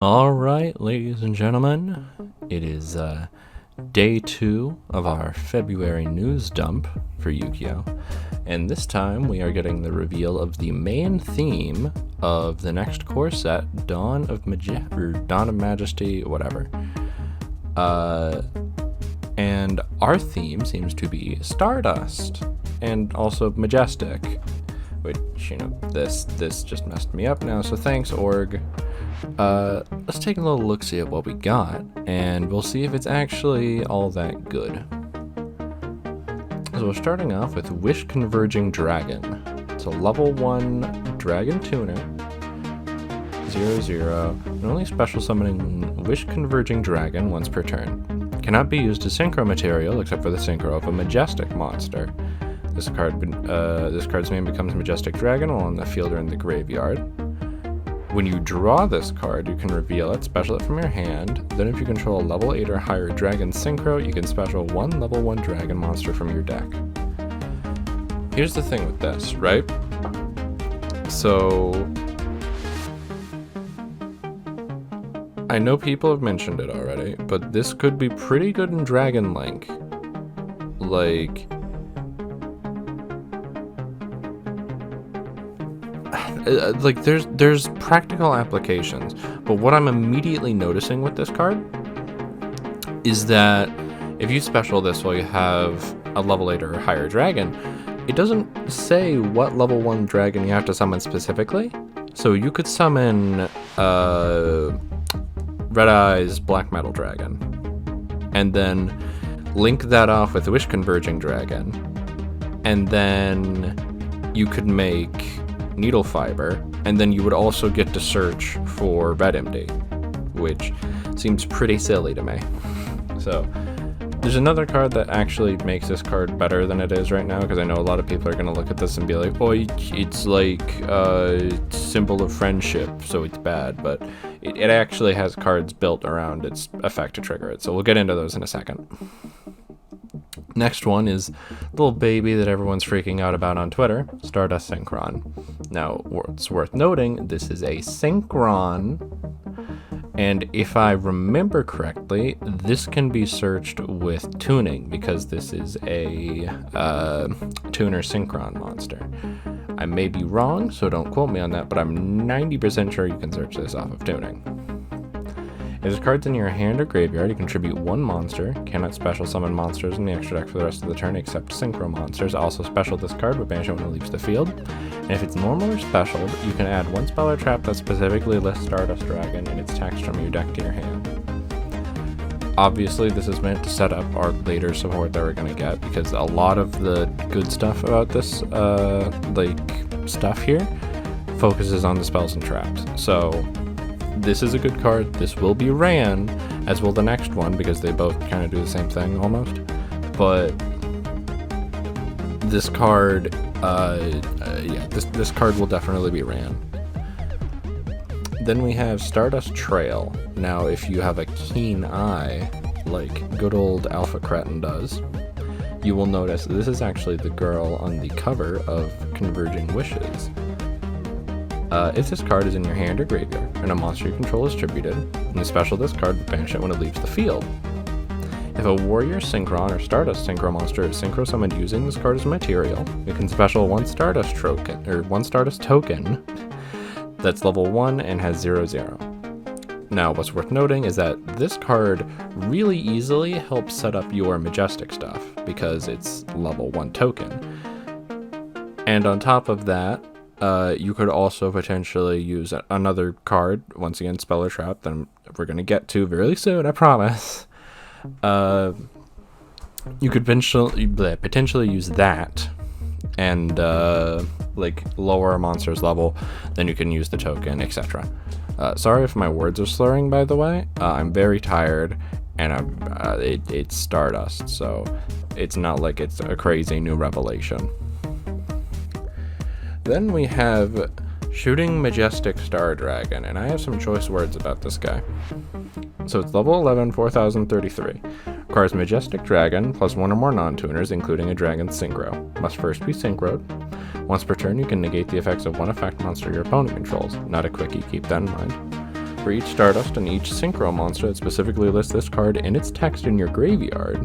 All right, ladies and gentlemen, it is day 2 of our February news dump for Yu-Gi-Oh! And this time we are getting the reveal of the main theme of the next core set, Dawn of Majesty, whatever. And our theme seems to be Stardust and also Majestic, which, this just messed me up now, so thanks, org. Let's take a little look-see at what we got, and we'll see if it's actually all that good. So we're starting off with Wish Converging Dragon. It's a level 1 Dragon Tuner, 0/0, and only special summoning Wish Converging Dragon once per turn. Cannot be used as synchro material except for the synchro of a Majestic monster. This card's name becomes Majestic Dragon while on the field or in the graveyard. When you draw this card, you can reveal it, special it from your hand. Then if you control a level 8 or higher Dragon Synchro, you can special one level 1 Dragon monster from your deck. Here's the thing with this, right? So I know people have mentioned it already, but this could be pretty good in Dragon Link. There's practical applications, but what I'm immediately noticing with this card is that if you special this while you have a level 8 or higher dragon, it doesn't say what level 1 dragon you have to summon specifically. So you could summon Red Eyes Black Metal Dragon, and then link that off with Wish Converging Dragon, and then you could make Needle Fiber, and then you would also get to search for Red MD, which seems pretty silly to me. So there's another card that actually makes this card better than it is right now, because I know a lot of people are going to look at this and be like, oh, it's like a symbol of friendship, so it's bad, but it actually has cards built around its effect to trigger it, so we'll get into those in a second. Next one is little baby that everyone's freaking out about on Twitter, Stardust Syncron. Now, it's worth noting, this is a Syncron, and if I remember correctly, this can be searched with tuning, because this is a tuner Syncron monster. I may be wrong, so don't quote me on that, but I'm 90% sure you can search this off of tuning. If there's cards in your hand or graveyard, you contribute 1 monster. Cannot special summon monsters in the extra deck for the rest of the turn except synchro monsters. Also special this card, but banish it when it leaves the field. And if it's normal or special, you can add 1 spell or trap that specifically lists Stardust Dragon and its text from your deck to your hand. Obviously, this is meant to set up our later support that we're going to get, because a lot of the good stuff about this, stuff here, focuses on the spells and traps. So this is a good card. This will be ran, as will the next one, because they both kind of do the same thing almost. But this card, this card will definitely be ran. Then we have Stardust Trail. Now, if you have a keen eye, like good old Alpha Cretin does, you will notice this is actually the girl on the cover of Converging Wishes. If this card is in your hand or graveyard, and a monster you control is tributed, and you special this card, banish it when it leaves the field. If a Warrior Syncron or Stardust Synchro monster is synchro summoned using this card as material, you can special one Stardust token that's level 1 and has 0/0. Now, what's worth noting is that this card really easily helps set up your Majestic stuff, because it's level 1 token. And on top of that, you could also potentially use another card, once again, Spell or Trap, that we're going to get to very soon, I promise. You could potentially use that and lower a monster's level, then you can use the token, etc. Sorry if my words are slurring, by the way. I'm very tired, and it's Stardust, so it's not like it's a crazy new revelation. Then we have Shooting Majestic Star Dragon, and I have some choice words about this guy. So it's level 11, 4033. Requires Majestic Dragon, plus 1 or more non-tuners, including a Dragon Synchro. Must first be synchroed. Once per turn, you can negate the effects of one effect monster your opponent controls. Not a quickie, keep that in mind. for each Stardust and each Syncron monster that specifically lists this card in its text in your graveyard,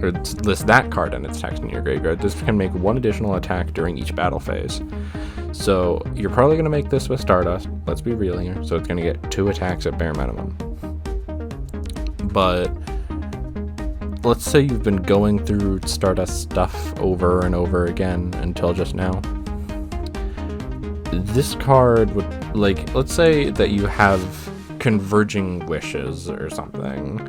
or lists that card in its text in your graveyard, this can make one additional attack during each battle phase. So you're probably going to make this with Stardust, let's be real here, so it's going to get 2 attacks at bare minimum. But let's say you've been going through Stardust stuff over and over again until just now. This card would, like, let's say that you have Converging Wishes or something,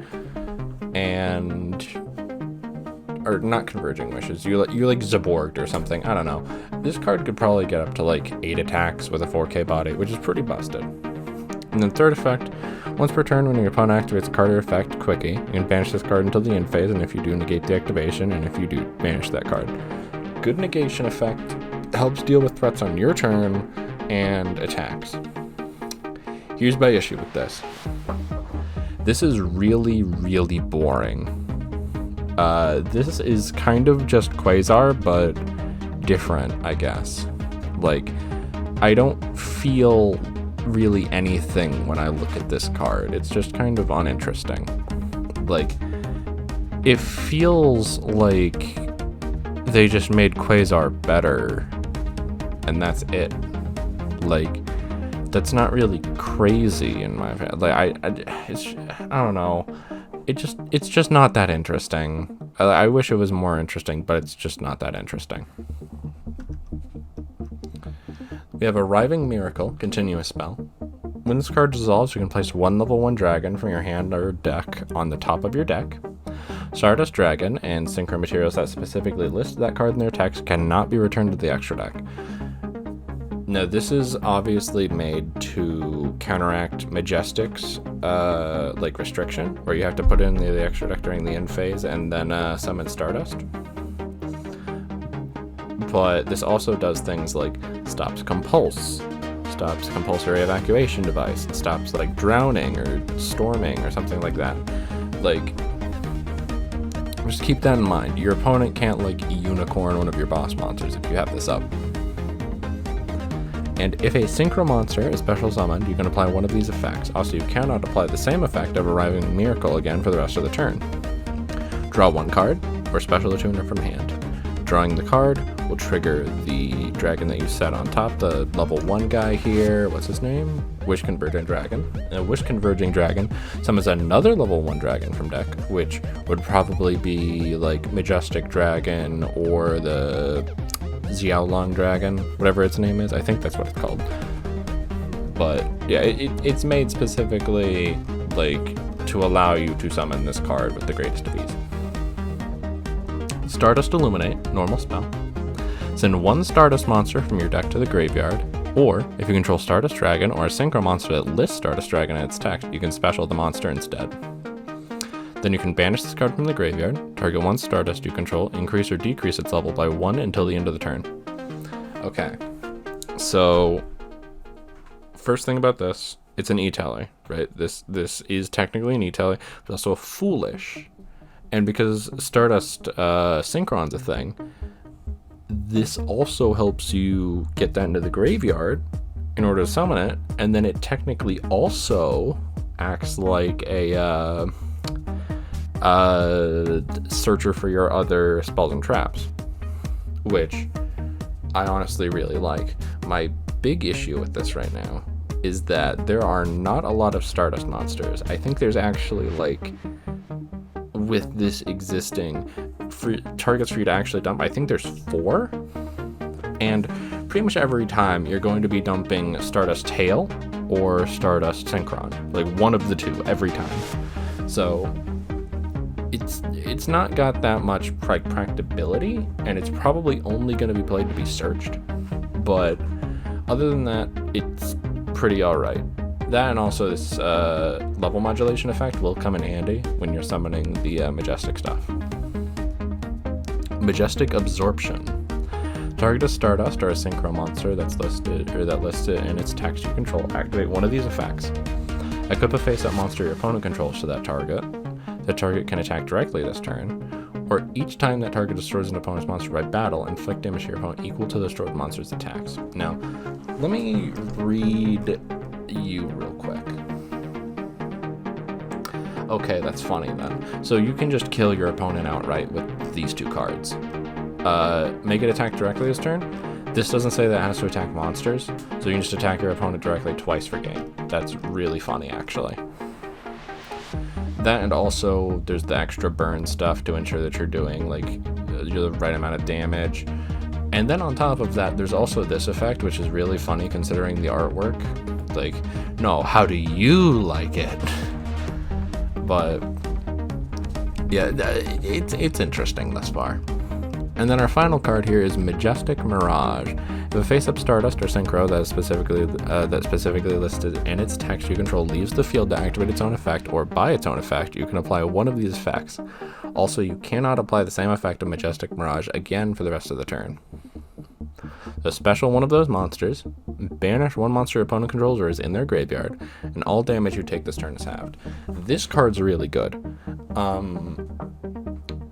or not Converging Wishes, you like Zaborged or something, I don't know. This card could probably get up to like 8 attacks with a 4k body, which is pretty busted. And then third effect, once per turn when your opponent activates a card or effect, Quickie, you can banish this card until the end phase, and if you do, negate the activation, and if you do, banish that card. Good negation effect helps deal with threats on your turn and attacks. Here's my issue with this. This is really, really boring. This is kind of just Quasar, but different, I guess. Like, I don't feel really anything when I look at this card. It's just kind of uninteresting. Like, it feels like they just made Quasar better, and that's it. Like, that's not really crazy in my opinion. Like, I don't know. It's just not that interesting. I wish it was more interesting, but it's just not that interesting. We have a Riving Miracle, continuous spell. When this card dissolves, you can place 1 level 1 dragon from your hand or deck on the top of your deck. Stardust Dragon and Syncron materials that specifically list that card in their text cannot be returned to the extra deck. Now, this is obviously made to counteract Majestic's like restriction, where you have to put in the extra deck during the end phase and then summon Stardust. But this also does things like stops Compulse, stops Compulsory Evacuation Device, stops like drowning or storming or something like that. Like, just keep that in mind. Your opponent can't like unicorn one of your boss monsters if you have this up. And if a Synchro monster is special summoned, you can apply one of these effects. Also, you cannot apply the same effect of a Riving Miracle again for the rest of the turn. Draw 1 card, or special the tuner from hand. Drawing the card will trigger the dragon that you set on top, the level 1 guy here, what's his name? Wish Converging Dragon. Wish Converging Dragon summons another level 1 dragon from deck, which would probably be like Majestic Dragon or the Xiaolong Dragon, whatever its name is. I think that's what it's called. But yeah, it's made specifically like to allow you to summon this card with the greatest of ease. Stardust Illuminate, normal spell. Send 1 Stardust monster from your deck to the graveyard, or if you control Stardust Dragon or a Synchro monster that lists Stardust Dragon in its text, you can special the monster instead. Then you can banish this card from the graveyard, target 1 Stardust you control, increase or decrease its level by 1 until the end of the turn. Okay, so first thing about this, it's an E-Tally, right? This is technically an E-Tally, but also a foolish. And because Stardust Synchron's a thing, this also helps you get that into the graveyard in order to summon it, and then it technically also acts like a searcher for your other spells and traps, which I honestly really like. My big issue with this right now is that there are not a lot of Stardust monsters. I think there's actually, like, with this existing targets for you to actually dump, I think there's 4, and pretty much every time you're going to be dumping Stardust Tail or Stardust Syncron, like one of the two every time. So it's not got that much practicability, and it's probably only going to be played to be searched. But other than that, it's pretty alright. That and also this level modulation effect will come in handy when you're summoning the Majestic stuff. Majestic Absorption. Target a Stardust or a Synchro monster that's listed or that lists it in its text you control. Activate one of these effects. Equip a face-up monster your opponent controls to that target. That target can attack directly this turn, or each time that target destroys an opponent's monster by battle, inflict damage to your opponent equal to the destroyed monster's attacks. Now, let me read you real quick. Okay, that's funny then. So you can just kill your opponent outright with these 2 cards. Make it attack directly this turn. This doesn't say that it has to attack monsters, so you can just attack your opponent directly twice for game. That's really funny, actually. That, and also there's the extra burn stuff to ensure that you're doing like the right amount of damage. And then on top of that, there's also this effect, which is really funny considering the artwork. Like, no, how do you like it? But yeah, it's interesting thus far. And then our final card here is Majestic Mirage. If a face-up Stardust or Synchro that is specifically listed in its text you control leaves the field to activate its own effect, or by its own effect, you can apply one of these effects. Also, you cannot apply the same effect of Majestic Mirage again for the rest of the turn. So special one of those monsters, banish one monster your opponent controls or is in their graveyard, and all damage you take this turn is halved. This card's really good.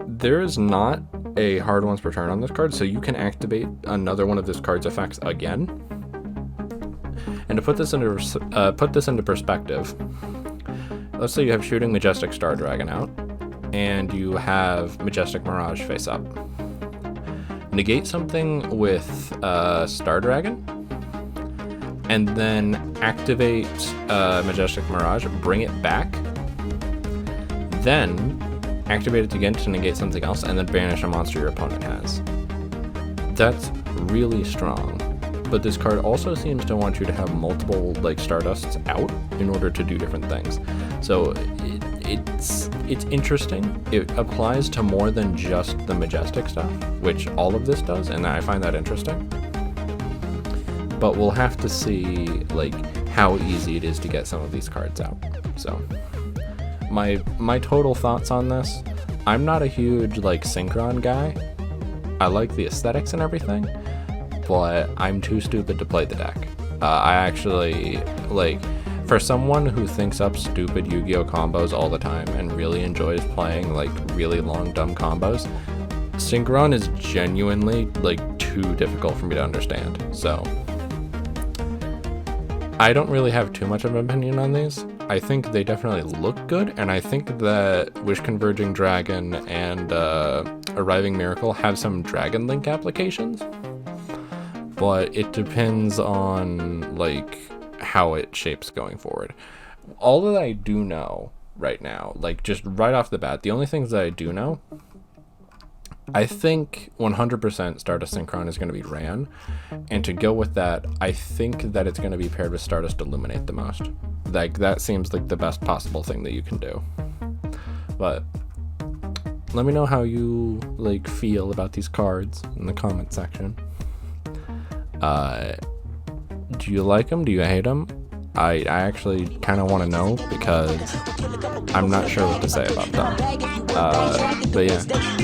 There is not a hard once per turn on this card, so you can activate another one of this card's effects again. And to put this into perspective, let's say you have Shooting Majestic Star Dragon out, and you have Majestic Mirage face up. Negate something with Star Dragon, and then activate Majestic Mirage, bring it back, then activate it again to negate something else, and then banish a monster your opponent has. That's really strong. But this card also seems to want you to have multiple like Stardusts out in order to do different things. So it's interesting. It applies to more than just the Majestic stuff, which all of this does, and I find that interesting. But we'll have to see like how easy it is to get some of these cards out. So my total thoughts on this, I'm not a huge like Syncron guy. I like the aesthetics and everything, but I'm too stupid to play the deck. I actually, like, for someone who thinks up stupid Yu-Gi-Oh combos all the time and really enjoys playing like really long dumb combos, Syncron is genuinely like too difficult for me to understand. So I don't really have too much of an opinion on these. I think they definitely look good, and I think that Wish Converging Dragon and Riving Miracle have some Dragon Link applications, but it depends on like how it shapes going forward. All that I do know right now, like just right off the bat, the only things that I do know, I think 100% Stardust Syncron is going to be ran, and to go with that, I think that it's going to be paired with Stardust Illuminate the most. Like, that seems like the best possible thing that you can do. But let me know how you like feel about these cards in the comment section. Do you like them? Do you hate them? I actually kind of want to know, because I'm not sure what to say about them. But yeah,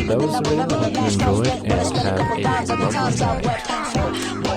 that was the video. I hope you enjoyed, and have a lovely night.